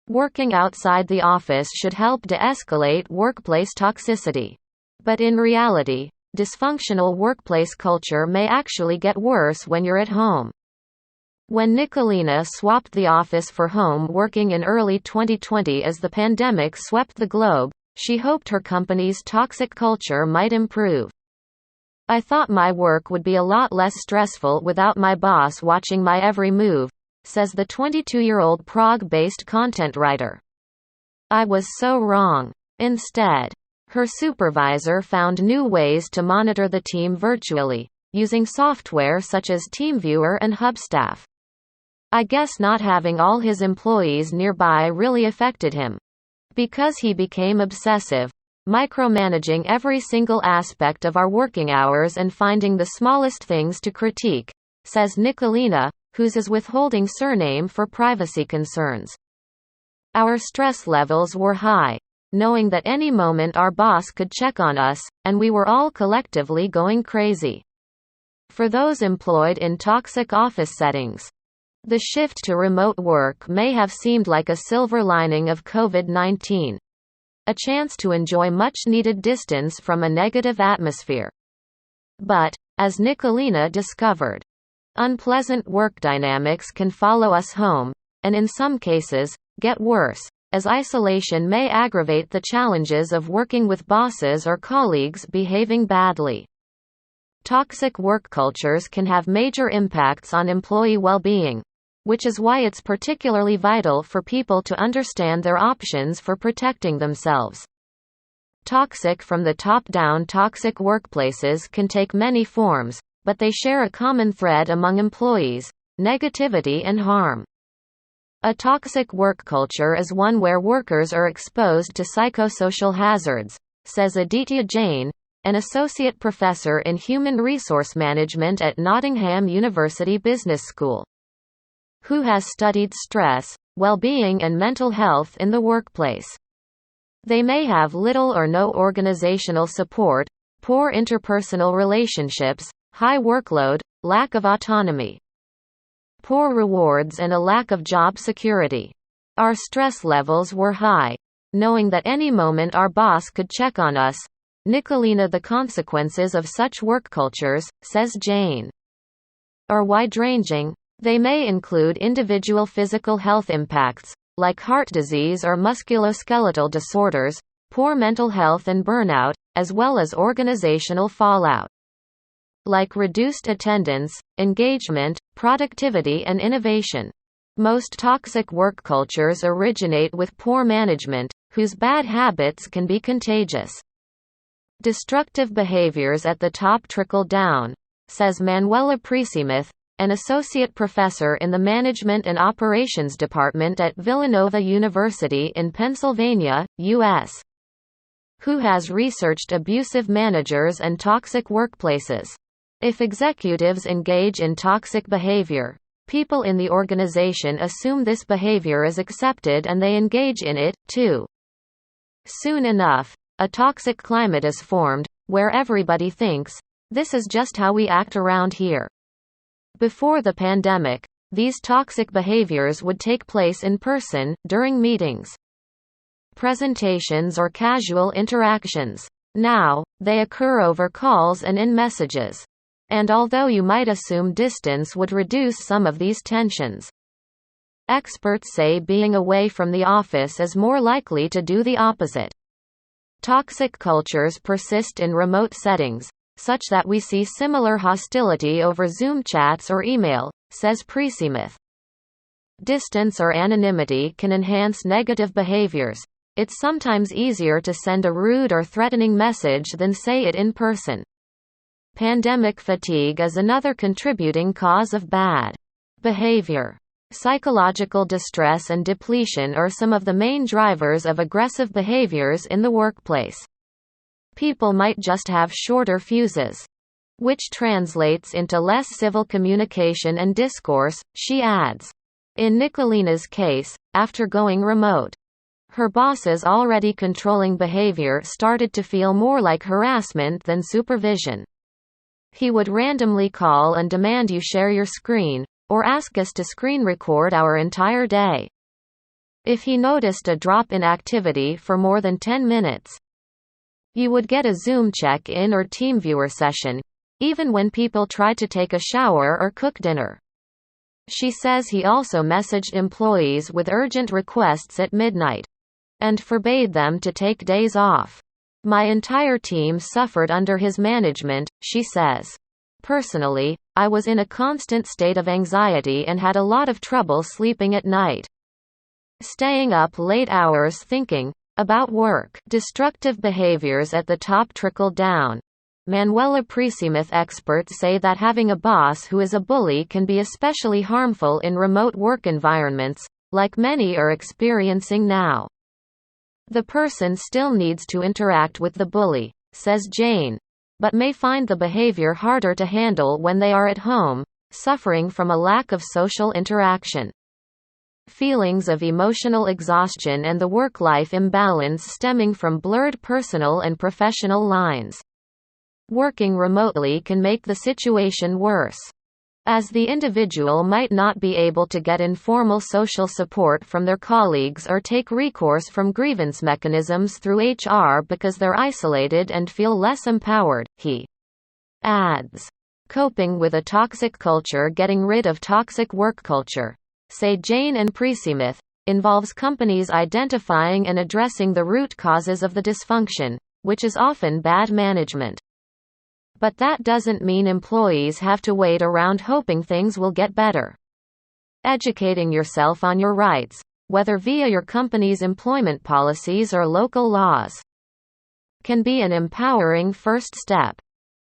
Working outside the office should help de-escalate workplace toxicity. But in reality, dysfunctional workplace culture may actually get worse when you're at home. When Nicolina swapped the office for home working in early 2020 as the pandemic swept the globe, she hoped her company's toxic culture might improve. "I thought my work would be a lot less stressful without my boss watching my every move," says the 22-year-old Prague-based content writer. "I was so wrong." Instead, her supervisor found new ways to monitor the team virtually, using software such as TeamViewer and Hubstaff. "I guess not having all his employees nearby really affected him. Because he became obsessive, micromanaging every single aspect of our working hours and finding the smallest things to critique," says Nicolina, whose is withholding surname for privacy concerns. "Our stress levels were high, knowing that any moment our boss could check on us, and we were all collectively going crazy." For those employed in toxic office settings, the shift to remote work may have seemed like a silver lining of COVID-19. A chance to enjoy much-needed distance from a negative atmosphere. But, as Nicolina discovered, unpleasant work dynamics can follow us home, and in some cases, get worse, as isolation may aggravate the challenges of working with bosses or colleagues behaving badly. Toxic work cultures can have major impacts on employee well-being, which is why it's particularly vital for people to understand their options for protecting themselves. Toxic from the top down. Toxic workplaces can take many forms, but they share a common thread among employees: negativity and harm. A toxic work culture is one where workers are exposed to psychosocial hazards, says Aditya Jain, an associate professor in human resource management at Nottingham University Business School, who has studied stress, well-being and mental health in the workplace. They may have little or no organizational support, poor interpersonal relationships, high workload, lack of autonomy, poor rewards and a lack of job security. "Our stress levels were high, knowing that any moment our boss could check on us." Nicolina. The consequences of such work cultures, says Jane, are wide-ranging. They may include individual physical health impacts, like heart disease or musculoskeletal disorders, poor mental health and burnout, as well as organizational fallout, like reduced attendance, engagement, productivity and innovation. Most toxic work cultures originate with poor management, whose bad habits can be contagious. Destructive behaviors at the top trickle down, says Manuela Presimith, an associate professor in the Management and Operations Department at Villanova University in Pennsylvania, U.S., who has researched abusive managers and toxic workplaces. If executives engage in toxic behavior, people in the organization assume this behavior is accepted and they engage in it, too. Soon enough, a toxic climate is formed, where everybody thinks, "This is just how we act around here." Before the pandemic, these toxic behaviors would take place in person, during meetings, presentations or casual interactions. Now, they occur over calls and in messages. And although you might assume distance would reduce some of these tensions, experts say being away from the office is more likely to do the opposite. Toxic cultures persist in remote settings, such that we see similar hostility over Zoom chats or email, says Presimith. Distance or anonymity can enhance negative behaviors. It's sometimes easier to send a rude or threatening message than say it in person. Pandemic fatigue is another contributing cause of bad behavior. Psychological distress and depletion are some of the main drivers of aggressive behaviors in the workplace. People might just have shorter fuses, which translates into less civil communication and discourse, she adds. In Nicolina's case, after going remote, her boss's already controlling behavior started to feel more like harassment than supervision. He would randomly call and demand you share your screen, or ask us to screen record our entire day. if he noticed a drop in activity for more than 10 minutes. You would get a Zoom check-in or TeamViewer session, even when people try to take a shower or cook dinner. She says he also messaged employees with urgent requests at midnight and forbade them to take days off. My entire team suffered under his management, she says. Personally, I was in a constant state of anxiety and had a lot of trouble sleeping at night. Staying up late hours thinking about work. Destructive behaviors at the top trickle down. Manuela Presimith. Experts say that having a boss who is a bully can be especially harmful in remote work environments, like many are experiencing now. The person still needs to interact with the bully, says Jane, but may find the behavior harder to handle when they are at home, suffering from a lack of social interaction. Feelings of emotional exhaustion and the work-life imbalance stemming from blurred personal and professional lines. Working remotely can make the situation worse, as the individual might not be able to get informal social support from their colleagues or take recourse from grievance mechanisms through HR because they're isolated and feel less empowered, he adds. Coping with a toxic culture. Getting rid of toxic work culture, say Jane and Presimith, involves companies identifying and addressing the root causes of the dysfunction, which is often bad management. But that doesn't mean employees have to wait around hoping things will get better. Educating yourself on your rights, whether via your company's employment policies or local laws, can be an empowering first step.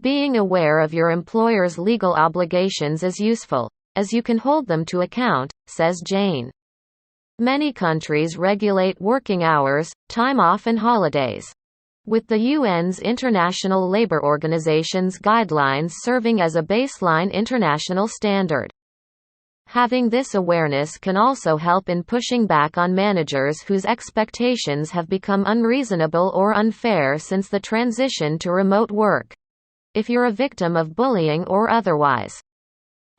Being aware of your employer's legal obligations is useful, as you can hold them to account, says Jane. Many countries regulate working hours, time off and holidays, with the UN's International Labour Organization's guidelines serving as a baseline international standard. Having this awareness can also help in pushing back on managers whose expectations have become unreasonable or unfair since the transition to remote work, if you're a victim of bullying or otherwise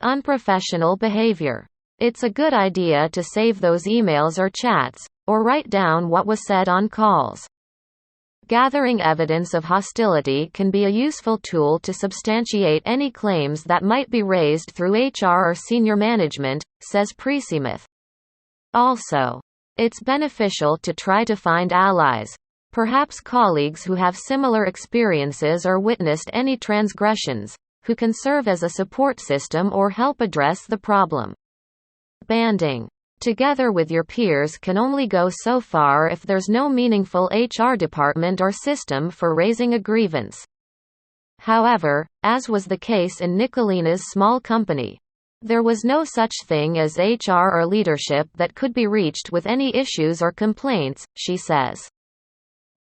unprofessional behavior. It's a good idea to save those emails or chats, or write down what was said on calls. Gathering evidence of hostility can be a useful tool to substantiate any claims that might be raised through HR or senior management, says Presimith. Also, it's beneficial to try to find allies, perhaps colleagues who have similar experiences or witnessed any transgressions, who can serve as a support system or help address the problem. Banding together with your peers can only go so far if there's no meaningful HR department or system for raising a grievance. However, as was the case in Nicolina's small company, there was no such thing as HR or leadership that could be reached with any issues or complaints, she says.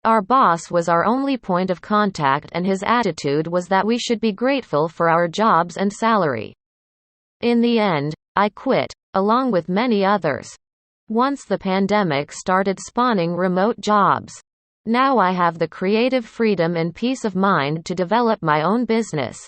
Our boss was our only point of contact and his attitude was that we should be grateful for our jobs and salary. In the end, I quit, along with many others. Once the pandemic started spawning remote jobs. Now I have the creative freedom and peace of mind to develop my own business.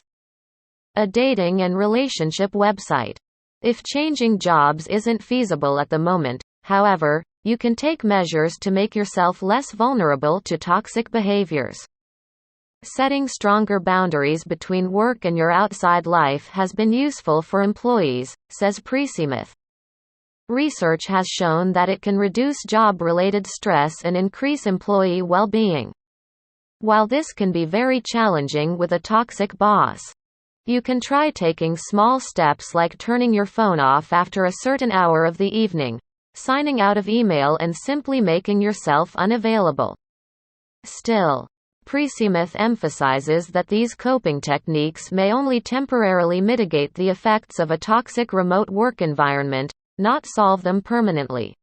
A dating and relationship website. If changing jobs isn't feasible at the moment, however, you can take measures to make yourself less vulnerable to toxic behaviors. Setting stronger boundaries between work and your outside life has been useful for employees, says Presimith. Research has shown that it can reduce job-related stress and increase employee well-being. While this can be very challenging with a toxic boss, you can try taking small steps like turning your phone off after a certain hour of the evening, signing out of email and simply making yourself unavailable. Still, Presimith emphasizes that these coping techniques may only temporarily mitigate the effects of a toxic remote work environment, not solve them permanently.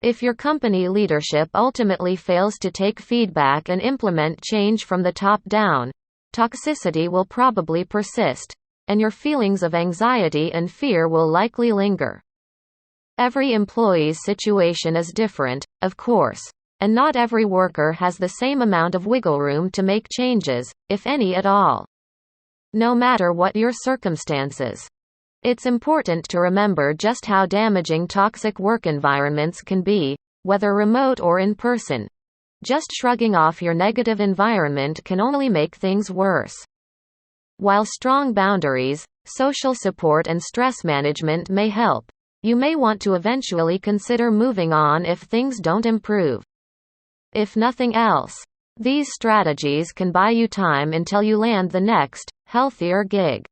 If your company leadership ultimately fails to take feedback and implement change from the top down, toxicity will probably persist, and your feelings of anxiety and fear will likely linger. Every employee's situation is different, of course, and not every worker has the same amount of wiggle room to make changes, if any at all. No matter what your circumstances, It's important to remember just how damaging toxic work environments can be, whether remote or in person. Just shrugging off your negative environment can only make things worse. While strong boundaries, social support and stress management may help, you may want to eventually consider moving on if things don't improve. If nothing else, these strategies can buy you time until you land the next, healthier gig.